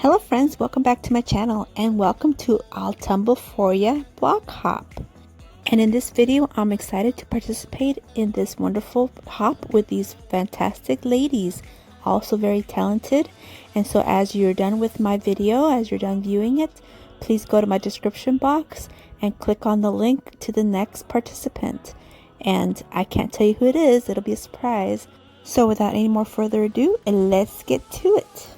Hello friends, welcome back to my channel and welcome to I'll Tumble For Ya block hop. And in this video, I'm excited to participate in this wonderful hop with these fantastic ladies, also very talented. And so as you're done with my video, as you're done viewing it, please go to my description box and click on the link to the next participant. And I can't tell you who it is, it'll be a surprise. So without any more further ado, let's get to it.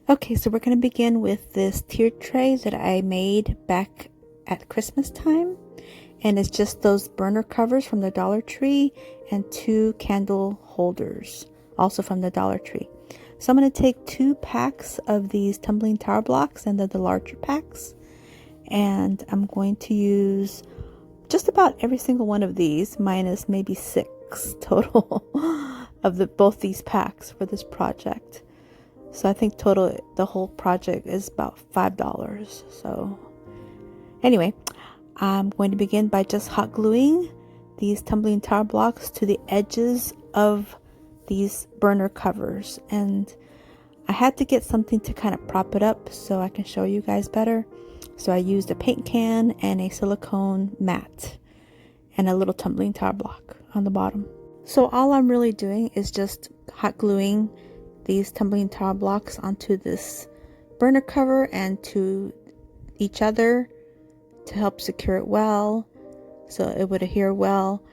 Okay, so we're going to begin with this tiered tray that I made back at Christmas time. And it's just those burner covers from the Dollar Tree and 2 candle holders, also from the Dollar Tree. So I'm going to take 2 packs of these tumbling tower blocks and then the larger packs. And I'm going to use just about every single one of these, minus maybe 6 total of both these packs for this project. So I think total, the whole project is about $5. So anyway, I'm going to begin by just hot gluing these tumbling tower blocks to the edges of these burner covers. And I had to get something to kind of prop it up so I can show you guys better. So I used a paint can and a silicone mat and a little tumbling tower block on the bottom. So all I'm really doing is just hot gluing these tumbling tower blocks onto this burner cover and to each other to help secure it well, so it would adhere well.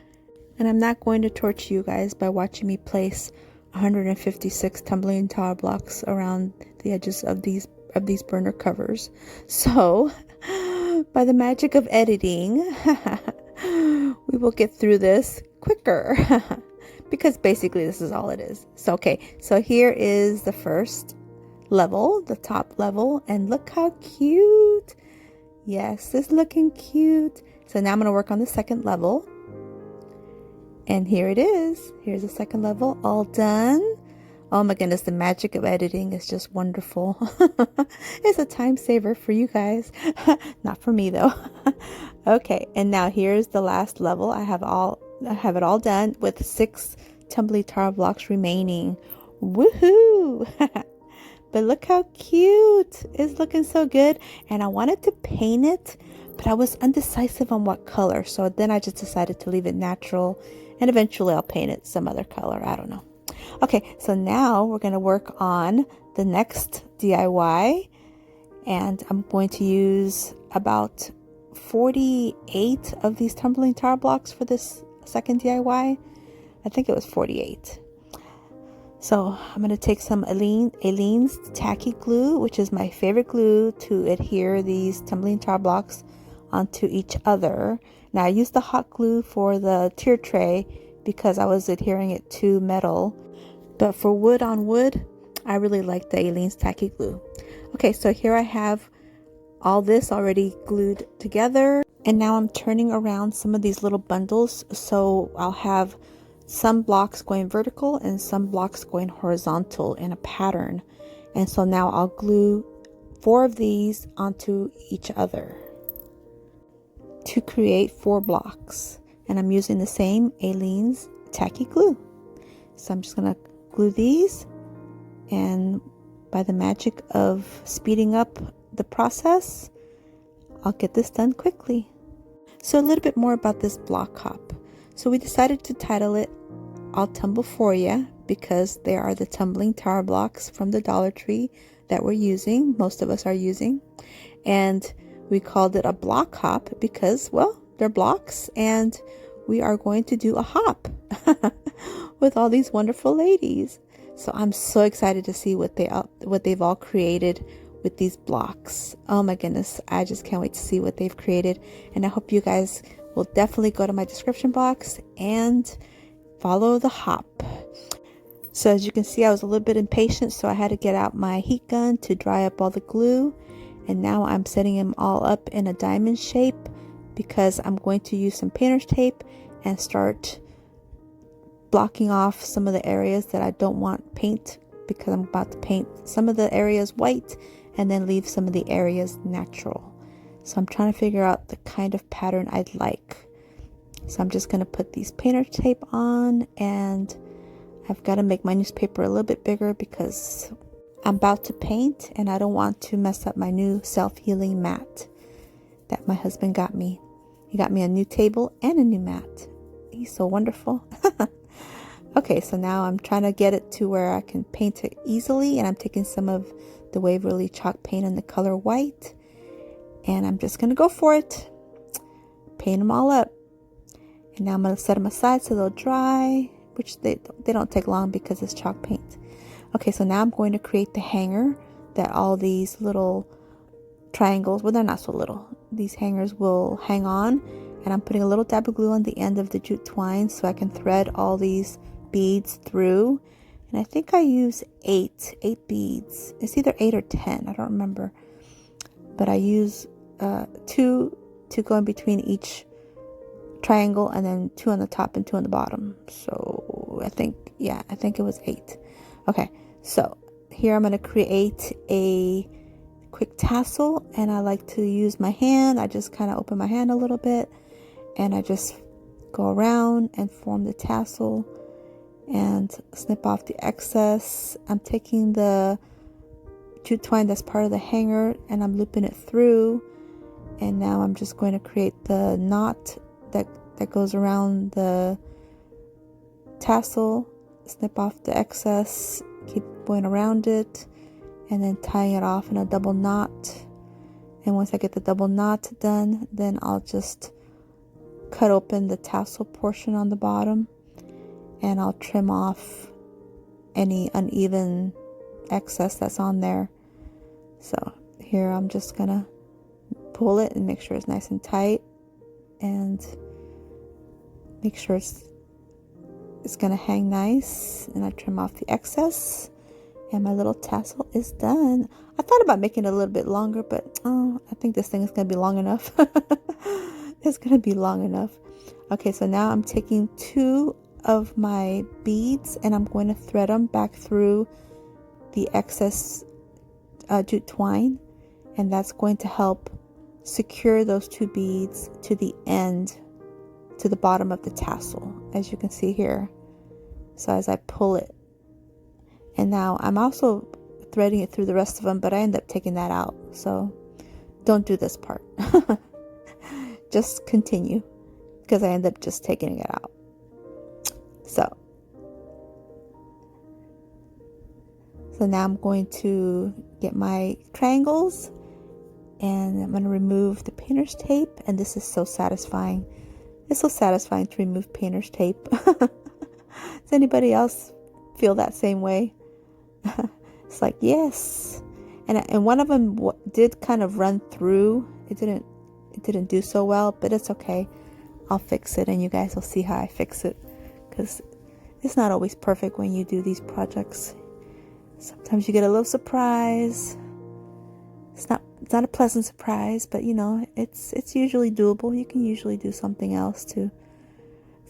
And I'm not going to torture you guys by watching me place 156 tumbling tower blocks around the edges of these burner covers. So by the magic of editing, we will get through this quicker. Because basically this is all it is. So okay, so here is the first level, the top level, and look how cute. Yes, it's looking cute. So now I'm going to work on the second level. And here it is. Here's the second level, all done. Oh my goodness, the magic of editing is just wonderful. It's a time saver for you guys. Not for me though. Okay, and now here's the last level. I have it all done with 6 tumbling tower blocks remaining. Woohoo! But look how cute. It's looking so good. And I wanted to paint it, but I was undecisive on what color. So then I just decided to leave it natural, and eventually I'll paint it some other color. I don't know. Okay, so now we're going to work on the next DIY. And I'm going to use about 48 of these tumbling tower blocks for this second DIY. I think it was 48. So I'm going to take some Aleene's tacky glue, which is my favorite glue to adhere these tumbling tower blocks onto each other. Now I used the hot glue for the tier tray because I was adhering it to metal, but for wood on wood, I really like the Aleene's tacky glue. Okay, so here I have all this already glued together, and now I'm turning around some of these little bundles, so I'll have some blocks going vertical and some blocks going horizontal in a pattern. And so now I'll glue 4 of these onto each other to create 4 blocks, and I'm using the same Aleene's tacky glue. So I'm just gonna glue these, and by the magic of speeding up the process, I'll get this done quickly. So a little bit more about this block hop. So we decided to title it I'll Tumble For Ya because there are the tumbling tower blocks from the Dollar Tree that we're using. Most of us are using. And we called it a block hop because, well, they're blocks and we are going to do a hop with all these wonderful ladies. So I'm so excited to see what they've all created with these blocks. Oh my goodness, I just can't wait to see what they've created. And I hope you guys will definitely go to my description box and follow the hop. So as you can see, I was a little bit impatient, so I had to get out my heat gun to dry up all the glue. And now I'm setting them all up in a diamond shape because I'm going to use some painter's tape and start blocking off some of the areas that I don't want paint, because I'm about to paint some of the areas white and then leave some of the areas natural. So I'm trying to figure out the kind of pattern I'd like. So I'm just going to put these painter's tape on, and I've got to make my newspaper a little bit bigger because I'm about to paint and I don't want to mess up my new self-healing mat that my husband got me. He got me a new table and a new mat. He's so wonderful. Okay, so now I'm trying to get it to where I can paint it easily, and I'm taking some of the Waverly chalk paint in the color white, and I'm just going to go for it. Paint them all up. And now I'm going to set them aside so they'll dry, which they don't take long because it's chalk paint. Okay, so now I'm going to create the hanger that all these little triangles, well, they're not so little, these hangers will hang on. And I'm putting a little dab of glue on the end of the jute twine so I can thread all these beads through. And I think I use eight beads. It's either 8 or 10, I don't remember, but I use 2 to go in between each triangle, and then 2 on the top and 2 on the bottom. So I think it was 8. Okay, so here I'm going to create a quick tassel, and I like to use my hand. I just kind of open my hand a little bit and I just go around and form the tassel and snip off the excess. I'm taking the jute twine that's part of the hanger and I'm looping it through, and now I'm just going to create the knot that goes around the tassel, snip off the excess, keep going around it, and then tying it off in a double knot. And once I get the double knot done, then I'll just cut open the tassel portion on the bottom, and I'll trim off any uneven excess that's on there. So here I'm just gonna pull it and make sure it's nice and tight, and make sure it's gonna hang nice, and I trim off the excess, and my little tassel is done. I thought about making it a little bit longer, but I think this thing is gonna be long enough. It's gonna be long enough. Okay, so now I'm taking 2 of my beads and I'm going to thread them back through the excess jute twine, and that's going to help secure those 2 beads to the end, to the bottom of the tassel, as you can see here. So as I pull it, and now I'm also threading it through the rest of them, but I end up taking that out, so don't do this part. Just continue, because I end up just taking it out. So now I'm going to get my triangles, and I'm going to remove the painter's tape, and this is so satisfying. It's so satisfying to remove painter's tape. Does anybody else feel that same way? It's like, yes. And one of them did kind of run through. It didn't do so well, but it's okay. I'll fix it, and you guys will see how I fix it, because it's not always perfect when you do these projects. Sometimes you get a little surprise. It's not a pleasant surprise, but you know, it's usually doable. You can usually do something else to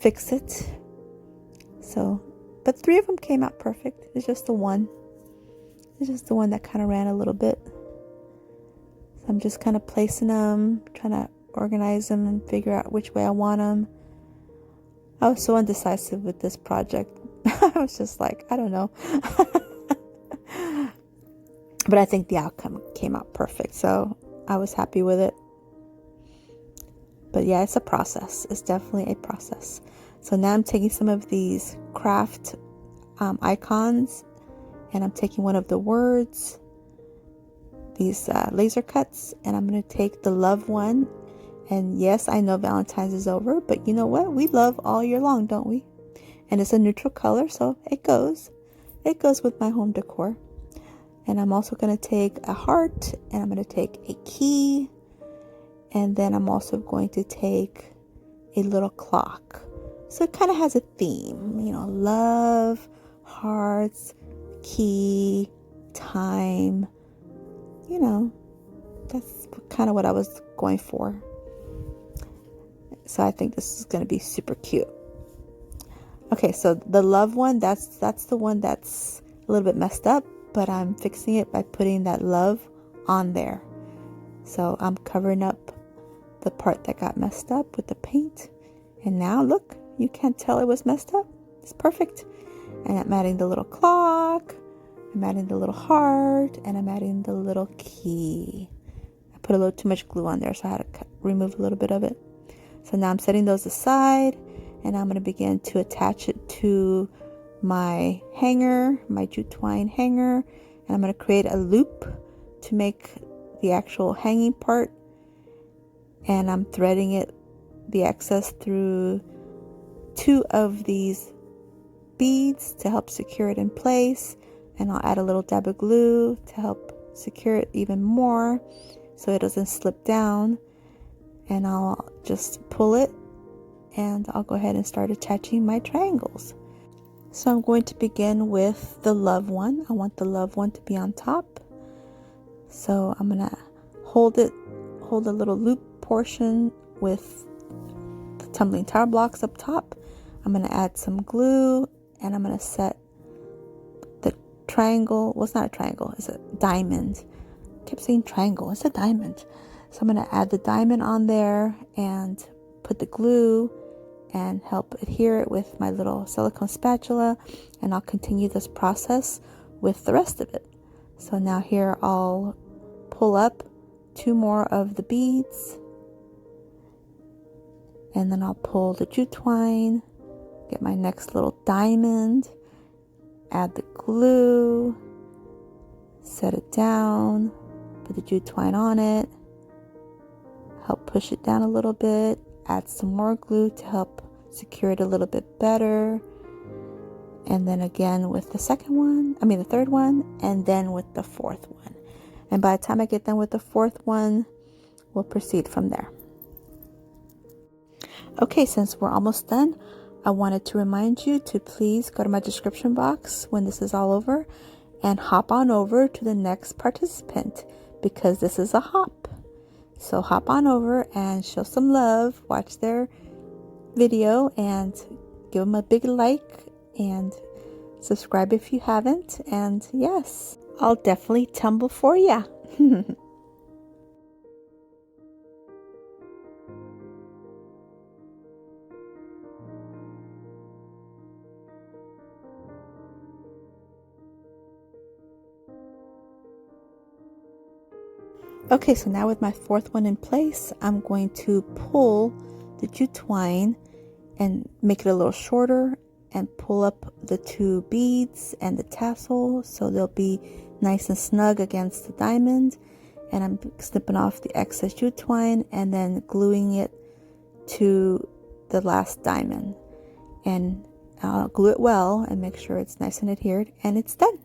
fix it. So, but 3 of them came out perfect. It's just the one that kind of ran a little bit. So I'm just kind of placing them, trying to organize them and figure out which way I want them. I was so indecisive with this project. I was just like, I don't know. But I think the outcome came out perfect, so I was happy with it. But yeah, it's a process. It's definitely a process. So now I'm taking some of these craft icons, and I'm taking one of the words, these laser cuts, and I'm going to take the love one. And yes, I know Valentine's is over, but you know what? We love all year long, don't we? And it's a neutral color, so it goes with my home decor. And I'm also going to take a heart, and I'm going to take a key, and then I'm also going to take a little clock. So it kind of has a theme, you know, love, hearts, key, time, you know, that's kind of what I was going for. So I think this is going to be super cute. Okay, so the love one, that's the one that's a little bit messed up, but I'm fixing it by putting that love on there. So I'm covering up the part that got messed up with the paint. And now look, you can't tell it was messed up. It's perfect. And I'm adding the little clock, I'm adding the little heart, and I'm adding the little key. I put a little too much glue on there, so I had to remove a little bit of it. So now I'm setting those aside, and I'm going to begin to attach it to my hanger, my jute twine hanger. And I'm going to create a loop to make the actual hanging part. And I'm threading it, the excess, through 2 of these beads to help secure it in place. And I'll add a little dab of glue to help secure it even more so it doesn't slip down. And I'll just pull it, and I'll go ahead and start attaching my triangles. So I'm going to begin with the love one. I want the love one to be on top. So I'm gonna hold the little loop portion with the tumbling tower blocks up top. I'm gonna add some glue, and I'm gonna set the triangle. Well, it's not a triangle, it's a diamond. I kept saying triangle, it's a diamond. So I'm gonna add the diamond on there and put the glue and help adhere it with my little silicone spatula, and I'll continue this process with the rest of it. So now here I'll pull up 2 more of the beads, and then I'll pull the jute twine, get my next little diamond, add the glue, set it down, put the jute twine on it, help push it down a little bit, add some more glue to help secure it a little bit better, and then again with the third one, and then with the 4th one. And by the time I get done with the 4th one, we'll proceed from there. Okay, since we're almost done, I wanted to remind you to please go to my description box when this is all over and hop on over to the next participant, because this is a hop. So hop on over and show some love, watch their video, and give them a big like, and subscribe if you haven't. And yes, I'll definitely tumble for ya. Okay, so now with my 4th one in place, I'm going to pull the jute twine and make it a little shorter, and pull up the 2 beads and the tassel so they'll be nice and snug against the diamond. And I'm snipping off the excess jute twine and then gluing it to the last diamond. And I'll glue it well and make sure it's nice and adhered, and it's done.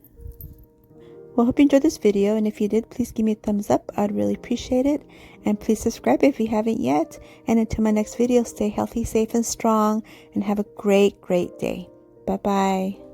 Well, hope you enjoyed this video, and if you did, please give me a thumbs up. I'd really appreciate it. And please subscribe if you haven't yet. And until my next video, stay healthy, safe, and strong, and have a great, great day. Bye-bye.